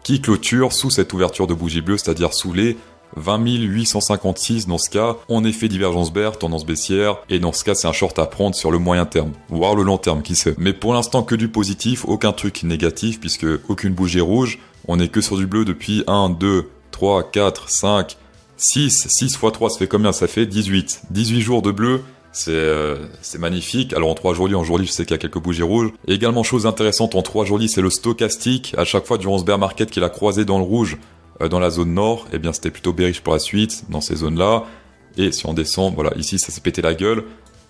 [SPEAKER 20] qui clôture sous cette ouverture de bougie bleue, c'est-à-dire sous les 20 856. Dans ce cas, on effet divergence bear, tendance baissière, et dans ce cas, c'est un short à prendre sur le moyen terme, voire le long terme, qui sait. Mais pour l'instant, que du positif, aucun truc négatif, puisque aucune bougie rouge, on est que sur du bleu depuis 1, 2, 3, 4, 5, 6, 6 x 3, ça fait combien? Ça fait 18. 18 jours de bleu, c'est magnifique. Alors en 3 jours libres, je sais qu'il y a quelques bougies rouges. Et également, chose intéressante en 3 jours libres, c'est le stochastique. À chaque fois, durant ce bear market qu'il a croisé dans le rouge, dans la zone nord, eh bien c'était plutôt bearish pour la suite, dans ces zones-là. Et si on descend, voilà, ici ça s'est pété la gueule.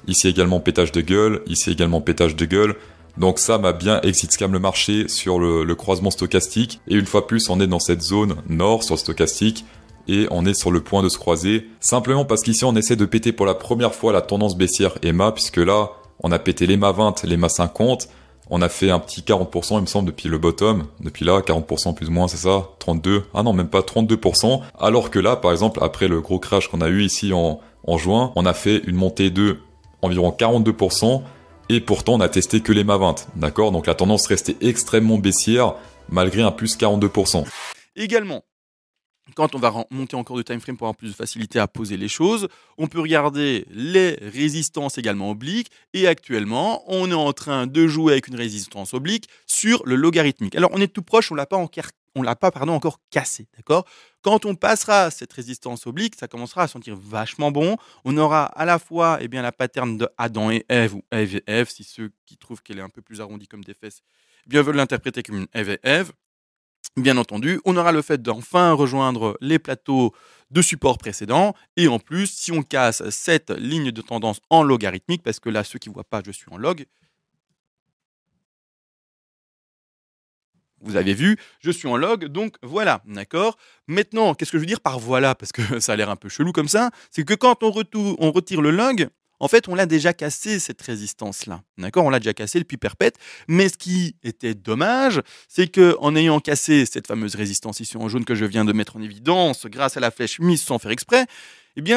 [SPEAKER 20] Ici également pétage de gueule. Ici également pétage de gueule. Donc ça m'a bien exit scam le marché sur le croisement stochastique. Et une fois plus, on est dans cette zone nord sur le stochastique. Et on est sur le point de se croiser. Simplement parce qu'ici on essaie de péter pour la première fois la tendance baissière EMA, puisque là, on a pété l'EMA 20, l'EMA 50. On a fait un petit 40%, il me semble, depuis le bottom. Depuis là, 40% plus ou moins, c'est ça? 32? Ah non, même pas 32%. Alors que là, par exemple, après le gros crash qu'on a eu ici en juin, on a fait une montée de environ 42%. Et pourtant, on a testé que les MA 20. D'accord? Donc la tendance restait extrêmement baissière, malgré un plus 42%.
[SPEAKER 2] Également, quand on va monter encore de time frame pour avoir plus de facilité à poser les choses, on peut regarder les résistances également obliques. Et actuellement, on est en train de jouer avec une résistance oblique sur le logarithmique. Alors, on est tout proche, on l'a pas encore cassé, d'accord? Quand on passera cette résistance oblique, ça commencera à sentir vachement bon. On aura à la fois la pattern de Adam et Ève, ou Ève et Ève, si ceux qui trouvent qu'elle est un peu plus arrondie comme des fesses, veulent l'interpréter comme une Ève et Ève. Bien entendu, on aura le fait d'enfin rejoindre les plateaux de support précédents. Et en plus, si on casse cette ligne de tendance en logarithmique, parce que là, ceux qui ne voient pas, je suis en log. Vous avez vu, je suis en log, donc voilà, d'accord? Maintenant, qu'est-ce que je veux dire par voilà? Parce que ça a l'air un peu chelou comme ça. C'est que quand on retire le log, en fait, on l'a déjà cassé, cette résistance-là. D'accord? On l'a déjà cassé depuis perpète. Mais ce qui était dommage, c'est qu'en ayant cassé cette fameuse résistance ici en jaune que je viens de mettre en évidence grâce à la flèche mise sans faire exprès,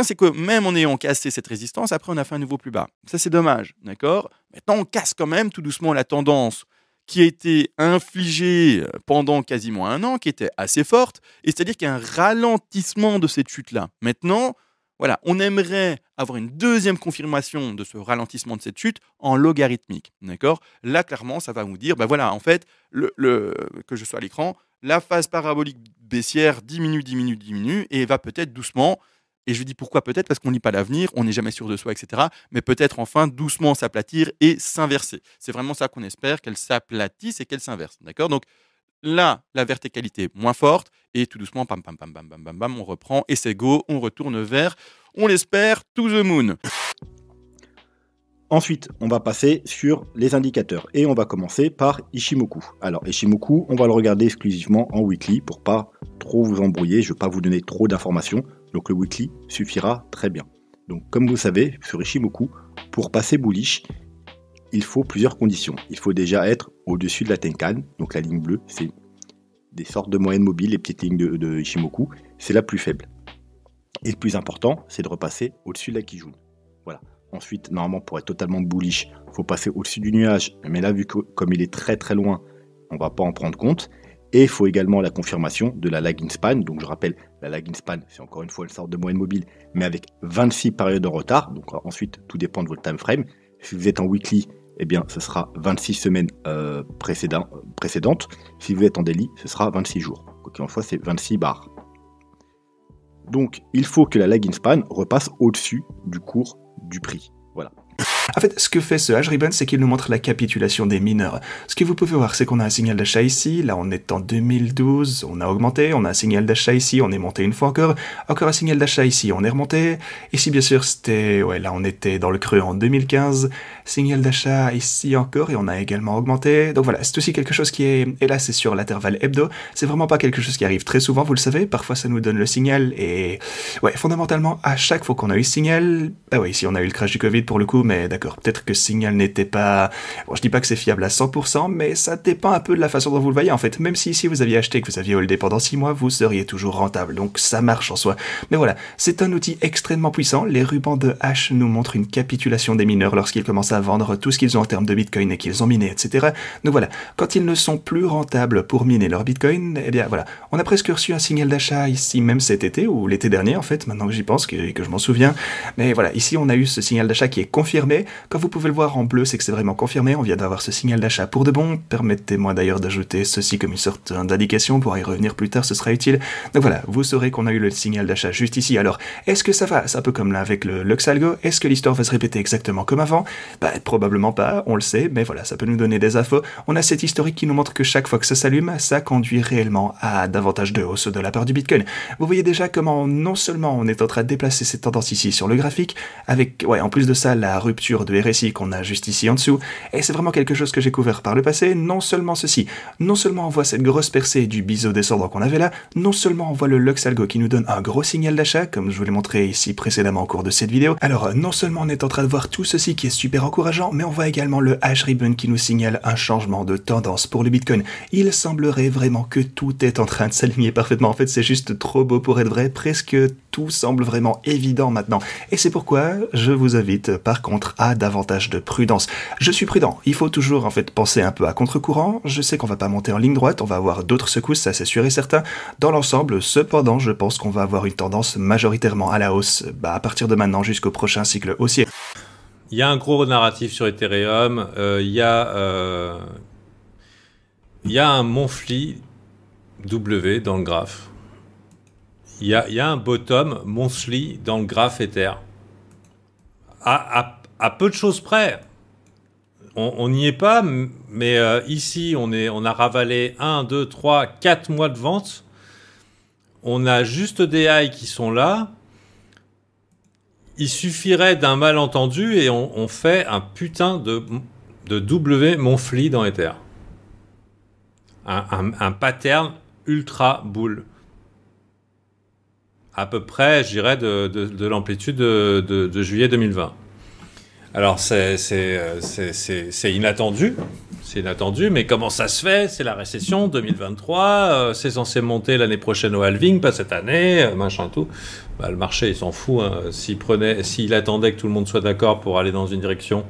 [SPEAKER 2] c'est que même en ayant cassé cette résistance, après, on a fait un nouveau plus bas. Ça, c'est dommage. D'accord? Maintenant, on casse quand même tout doucement la tendance qui a été infligée pendant quasiment un an, qui était assez forte. Et c'est-à-dire qu'il y a un ralentissement de cette chute-là. Maintenant, voilà, on aimerait avoir une deuxième confirmation de ce ralentissement de cette chute en logarithmique, d'accord? Là, clairement, ça va vous dire, en fait, que je sois à l'écran, la phase parabolique baissière diminue, et va peut-être doucement, et je dis pourquoi peut-être, parce qu'on ne lit pas l'avenir, on n'est jamais sûr de soi, etc., mais peut-être enfin doucement s'aplatir et s'inverser. C'est vraiment ça qu'on espère, qu'elle s'aplatisse et qu'elle s'inverse, d'accord? Donc, là, la verticalité moins forte, et tout doucement, pam, pam, pam, pam, pam, pam, pam, on reprend, et c'est go, on retourne vers, on l'espère, to the moon.
[SPEAKER 21] Ensuite, on va passer sur les indicateurs, et on va commencer par Ichimoku. Alors, Ichimoku, on va le regarder exclusivement en weekly, pour pas trop vous embrouiller, je ne vais pas vous donner trop d'informations, donc le weekly suffira très bien. Donc, comme vous savez, sur Ichimoku, pour passer bullish, il faut plusieurs conditions. Il faut déjà être au-dessus de la Tenkan, donc la ligne bleue, c'est des sortes de moyennes mobiles, les petites lignes de Ichimoku, c'est la plus faible. Et le plus important, c'est de repasser au-dessus de la Kijun. Voilà. Ensuite, normalement, pour être totalement bullish, il faut passer au-dessus du nuage, mais là, vu que comme il est très très loin, on ne va pas en prendre compte. Et il faut également la confirmation de la lagging span. Donc je rappelle, la lagging span, c'est encore une fois une sorte de moyenne mobile, mais avec 26 périodes en retard. Donc ensuite, tout dépend de votre time frame. Si vous êtes en weekly, ce sera 26 semaines précédentes. Si vous êtes en daily, ce sera 26 jours. Quoi qu'il en soit, c'est 26 barres. Donc, il faut que la lagging span repasse au-dessus du cours du prix. Voilà.
[SPEAKER 8] En fait, ce que fait ce H-Ribbon, c'est qu'il nous montre la capitulation des mineurs. Ce que vous pouvez voir, c'est qu'on a un signal d'achat ici, là on est en 2012, on a augmenté, on a un signal d'achat ici, on est monté une fois encore un signal d'achat ici, on est remonté. Ici, bien sûr, c'était, là on était dans le creux en 2015, signal d'achat ici encore, et on a également augmenté. Donc voilà, c'est aussi quelque chose qui est, et là c'est sur l'intervalle hebdo, c'est vraiment pas quelque chose qui arrive très souvent, vous le savez, parfois ça nous donne le signal, et fondamentalement, à chaque fois qu'on a eu ce signal, ici on a eu le crash du Covid pour le coup, mais d'accord, peut-être que ce signal n'était pas... Bon, je dis pas que c'est fiable à 100%, mais ça dépend un peu de la façon dont vous le voyez, en fait. Même si ici vous aviez acheté et que vous aviez holdé pendant 6 mois, vous seriez toujours rentable, donc ça marche en soi. Mais voilà, c'est un outil extrêmement puissant. Les rubans de H nous montrent une capitulation des mineurs lorsqu'ils commencent à vendre tout ce qu'ils ont en termes de Bitcoin et qu'ils ont miné, etc. Donc voilà, quand ils ne sont plus rentables pour miner leur Bitcoin, on a presque reçu un signal d'achat ici, même cet été, ou l'été dernier, en fait, maintenant que j'y pense, que je m'en souviens. Mais voilà, ici on a eu ce signal d'achat qui est confirmé. Quand vous pouvez le voir en bleu, c'est que c'est vraiment confirmé, on vient d'avoir ce signal d'achat pour de bon. Permettez-moi d'ailleurs d'ajouter ceci comme une sorte d'indication, pour y revenir plus tard, ce sera utile. Donc voilà, vous saurez qu'on a eu le signal d'achat juste ici. Alors, est-ce que ça va? C'est un peu comme là avec le Luxalgo. Est-ce que l'histoire va se répéter exactement comme avant? Probablement pas, on le sait, mais voilà, ça peut nous donner des infos. On a cette historique qui nous montre que chaque fois que ça s'allume, ça conduit réellement à davantage de hausse de la part du Bitcoin. Vous voyez déjà comment non seulement on est en train de déplacer cette tendance ici sur le graphique, avec, en plus de ça, la rupture
[SPEAKER 1] chaussure de RSI qu'on a juste ici en dessous. Et c'est vraiment quelque chose que j'ai couvert par le passé. Non seulement ceci, non seulement on voit cette grosse percée du biseau descendant qu'on avait là, non seulement on voit le Lux Algo qui nous donne un gros signal d'achat, comme je vous l'ai montré ici précédemment au cours de cette vidéo. Alors non seulement on est en train de voir tout ceci qui est super encourageant, mais on voit également le hash ribbon qui nous signale un changement de tendance pour le Bitcoin. Il semblerait vraiment que tout est en train de s'aligner parfaitement. En fait, c'est juste trop beau pour être vrai. Presque tout semble vraiment évident maintenant. Et c'est pourquoi je vous invite par contre à davantage de prudence. Je suis prudent. Il faut toujours en fait penser un peu à contre-courant. Je sais qu'on va pas monter en ligne droite. On va avoir d'autres secousses, ça c'est sûr et certain. Dans l'ensemble, cependant, je pense qu'on va avoir une tendance majoritairement à la hausse à partir de maintenant jusqu'au prochain cycle haussier.
[SPEAKER 22] Il y a un gros narratif sur Ethereum. Il y a un monthly W dans le graphe. Il y a un bottom monthly dans le graphe Ether. À peu de choses près. On n'y est pas, mais ici, on a ravalé 1, 2, 3, 4 mois de vente. On a juste des highs qui sont là. Il suffirait d'un malentendu et on fait un putain de W monthly dans Ether. Un pattern ultra bull. À peu près, je dirais, de l'amplitude de juillet 2020. Alors, c'est inattendu. C'est inattendu, mais comment ça se fait? C'est la récession 2023. C'est censé monter l'année prochaine au halving, pas cette année, machin tout. Bah, le marché, il s'en fout. Hein. S'il attendait que tout le monde soit d'accord pour aller dans une direction,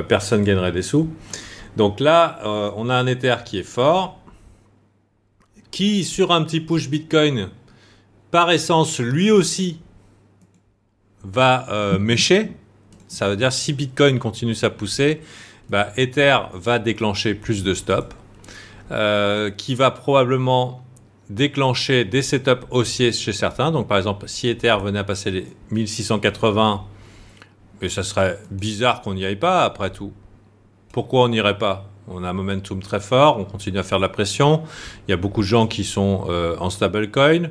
[SPEAKER 22] personne gagnerait des sous. Donc là, on a un Ether qui est fort, qui, sur un petit push Bitcoin, par essence, lui aussi, va mécher. Ça veut dire si Bitcoin continue sa poussée, bah, Ether va déclencher plus de stops, qui va probablement déclencher des setups haussiers chez certains. Donc par exemple, si Ether venait à passer les 1680, et ça serait bizarre qu'on n'y aille pas après tout. Pourquoi on n'irait pas? On a un momentum très fort, on continue à faire de la pression. Il y a beaucoup de gens qui sont en stablecoin.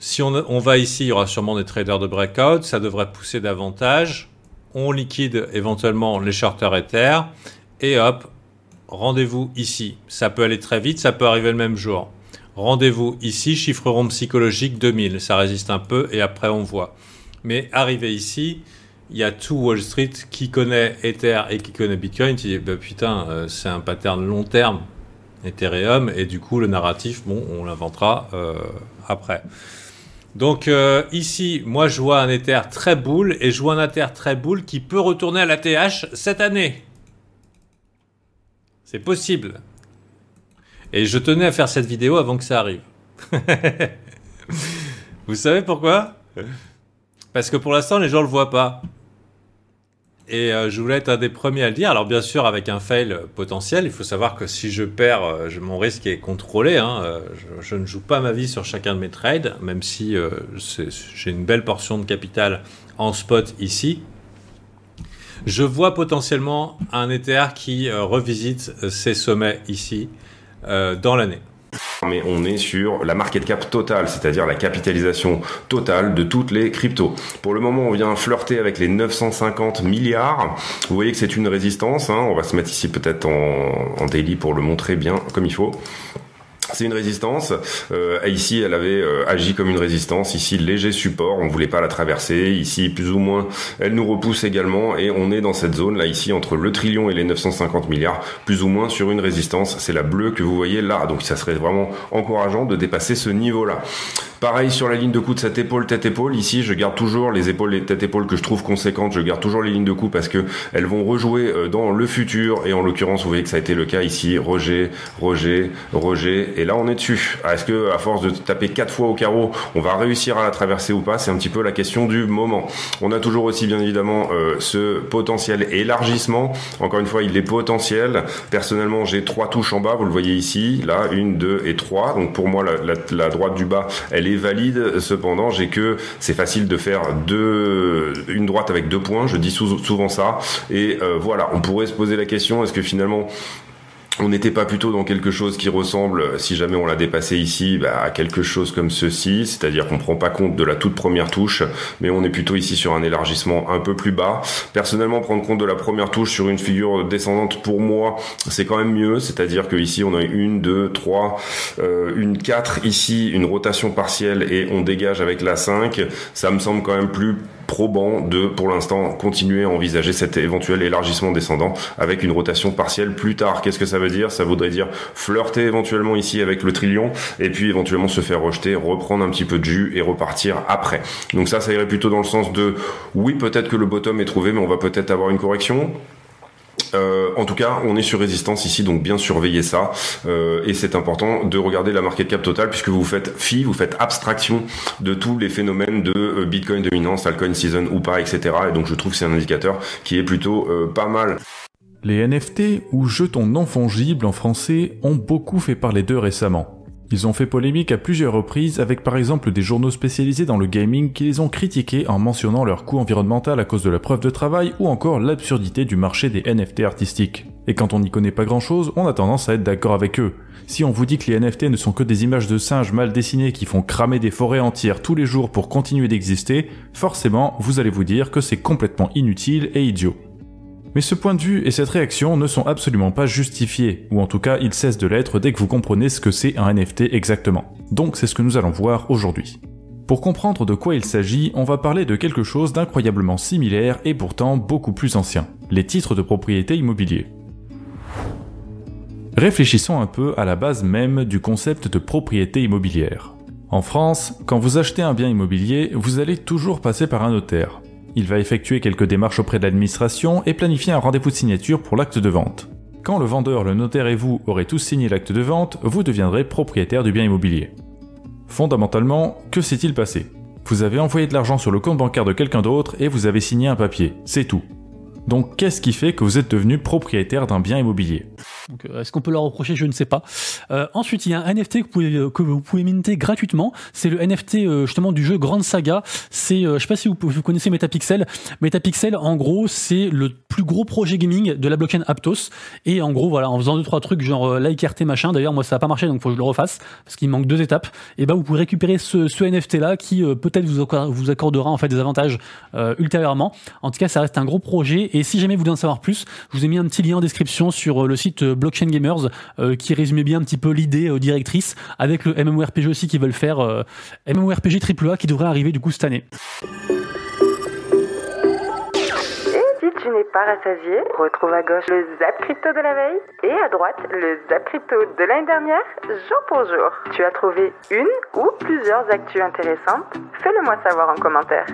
[SPEAKER 22] Si on va ici, il y aura sûrement des traders de breakout. Ça devrait pousser davantage. On liquide éventuellement les shorters Ether. Et hop, rendez-vous ici. Ça peut aller très vite, ça peut arriver le même jour. Rendez-vous ici, chiffre rond psychologique 2000. Ça résiste un peu et après on voit. Mais arrivé ici, il y a tout Wall Street qui connaît Ether et qui connaît Bitcoin. Tu dis, bah putain, c'est un pattern long terme, Ethereum. Et du coup, le narratif, bon, on l'inventera après. Donc ici, moi je vois un Ether très bull et je vois un Ether très bull qui peut retourner à la TH cette année. C'est possible. Et je tenais à faire cette vidéo avant que ça arrive. Vous savez pourquoi? Parce que pour l'instant, les gens ne le voient pas. Et je voulais être un des premiers à le dire. Alors bien sûr, avec un fail potentiel, il faut savoir que si je perds, mon risque est contrôlé. Hein. Je ne joue pas ma vie sur chacun de mes trades, même si j'ai une belle portion de capital en spot ici. Je vois potentiellement un Ether qui revisite ses sommets ici dans l'année.
[SPEAKER 23] Mais on est sur la market cap totale, c'est-à-dire la capitalisation totale de toutes les cryptos. Pour le moment, on vient flirter avec les 950 milliards. Vous voyez que c'est une résistance. Hein. On va se mettre ici peut-être en daily pour le montrer bien comme il faut. C'est une résistance. Ici, elle avait agi comme une résistance. Ici, léger support. On voulait pas la traverser. Ici, plus ou moins, elle nous repousse également. Et on est dans cette zone là, ici, entre le trillion et les 950 milliards, plus ou moins sur une résistance. C'est la bleue que vous voyez là. Donc, ça serait vraiment encourageant de dépasser ce niveau-là. Pareil sur la ligne de coup de cette épaule, tête-épaule. Ici, je garde toujours les épaules et tête-épaule que je trouve conséquentes. Je garde toujours les lignes de coup parce que elles vont rejouer dans le futur. Et en l'occurrence, vous voyez que ça a été le cas ici. Rejet, rejet, rejet. Et là, on est dessus. Est-ce que, à force de taper 4 fois au carreau, on va réussir à la traverser ou pas? C'est un petit peu la question du moment. On a toujours aussi, bien évidemment, ce potentiel élargissement. Encore une fois, il est potentiel. Personnellement, j'ai 3 touches en bas. Vous le voyez ici. Là, 1, 2 et 3. Donc, pour moi, la droite du bas, elle est valide. Cependant, c'est facile de faire une droite avec 2 points. Je dis souvent ça. Et voilà, on pourrait se poser la question, est-ce que finalement On n'était pas plutôt dans quelque chose qui ressemble, si jamais on l'a dépassé ici, à quelque chose comme ceci, c'est-à-dire qu'on prend pas compte de la toute première touche, mais on est plutôt ici sur un élargissement un peu plus bas. Personnellement, prendre compte de la première touche sur une figure descendante, pour moi, c'est quand même mieux, c'est-à-dire que ici on a 1, 2, 3, une 4 ici, une rotation partielle et on dégage avec la 5, ça me semble quand même plus probant de, pour l'instant, continuer à envisager cet éventuel élargissement descendant avec une rotation partielle plus tard. Qu'est-ce que ça veut dire? Ça voudrait dire flirter éventuellement ici avec le trillion et puis éventuellement se faire rejeter, reprendre un petit peu de jus et repartir après. Donc ça irait plutôt dans le sens de oui, peut-être que le bottom est trouvé, mais on va peut-être avoir une correction. En tout cas, on est sur résistance ici, donc bien surveiller ça. Et c'est important de regarder la market cap totale puisque vous faites abstraction de tous les phénomènes de Bitcoin dominance, altcoin season ou pas, etc. Et donc je trouve que c'est un indicateur qui est plutôt pas mal.
[SPEAKER 3] Les NFT, ou jetons non fongibles en français, ont beaucoup fait parler d'eux récemment. Ils ont fait polémique à plusieurs reprises avec par exemple des journaux spécialisés dans le gaming qui les ont critiqués en mentionnant leur coût environnemental à cause de la preuve de travail ou encore l'absurdité du marché des NFT artistiques. Et quand on n'y connaît pas grand chose, on a tendance à être d'accord avec eux. Si on vous dit que les NFT ne sont que des images de singes mal dessinées qui font cramer des forêts entières tous les jours pour continuer d'exister, forcément vous allez vous dire que c'est complètement inutile et idiot. Mais ce point de vue et cette réaction ne sont absolument pas justifiés, ou en tout cas ils cessent de l'être dès que vous comprenez ce que c'est un NFT exactement. Donc c'est ce que nous allons voir aujourd'hui. Pour comprendre de quoi il s'agit, on va parler de quelque chose d'incroyablement similaire et pourtant beaucoup plus ancien, les titres de propriété immobiliers. Réfléchissons un peu à la base même du concept de propriété immobilière. En France, quand vous achetez un bien immobilier, vous allez toujours passer par un notaire. Il va effectuer quelques démarches auprès de l'administration et planifier un rendez-vous de signature pour l'acte de vente. Quand le vendeur, le notaire et vous aurez tous signé l'acte de vente, vous deviendrez propriétaire du bien immobilier. Fondamentalement, que s'est-il passé? Vous avez envoyé de l'argent sur le compte bancaire de quelqu'un d'autre et vous avez signé un papier, c'est tout. Donc qu'est-ce qui fait que vous êtes devenu propriétaire d'un bien immobilier?
[SPEAKER 6] Donc, est-ce qu'on peut leur reprocher? Je ne sais pas. Ensuite, il y a un NFT que vous pouvez minter gratuitement. C'est le NFT justement du jeu Grand Saga. C'est, je sais pas si vous connaissez Metapixel. Metapixel, en gros, c'est le plus gros projet gaming de la blockchain Aptos. Et en gros, voilà, en faisant 2-3 trucs genre like RT machin. D'ailleurs, moi, ça n'a pas marché, donc faut que je le refasse parce qu'il manque 2 étapes. Et ben, vous pouvez récupérer ce NFT là qui peut-être vous accordera en fait des avantages ultérieurement. En tout cas, ça reste un gros projet. Et si jamais vous voulez en savoir plus, je vous ai mis un petit lien en description sur le site Blockchain Gamers qui résumait bien un petit peu l'idée directrice avec le MMORPG aussi qu'ils veulent faire, MMORPG AAA qui devrait arriver du coup cette année.
[SPEAKER 2] Et si tu n'es pas rassasié, retrouve à gauche le Zap Crypto de la veille et à droite le Zap Crypto de l'année dernière, jour pour jour. Tu as trouvé une ou plusieurs actus intéressantes? Fais-le moi savoir en commentaire.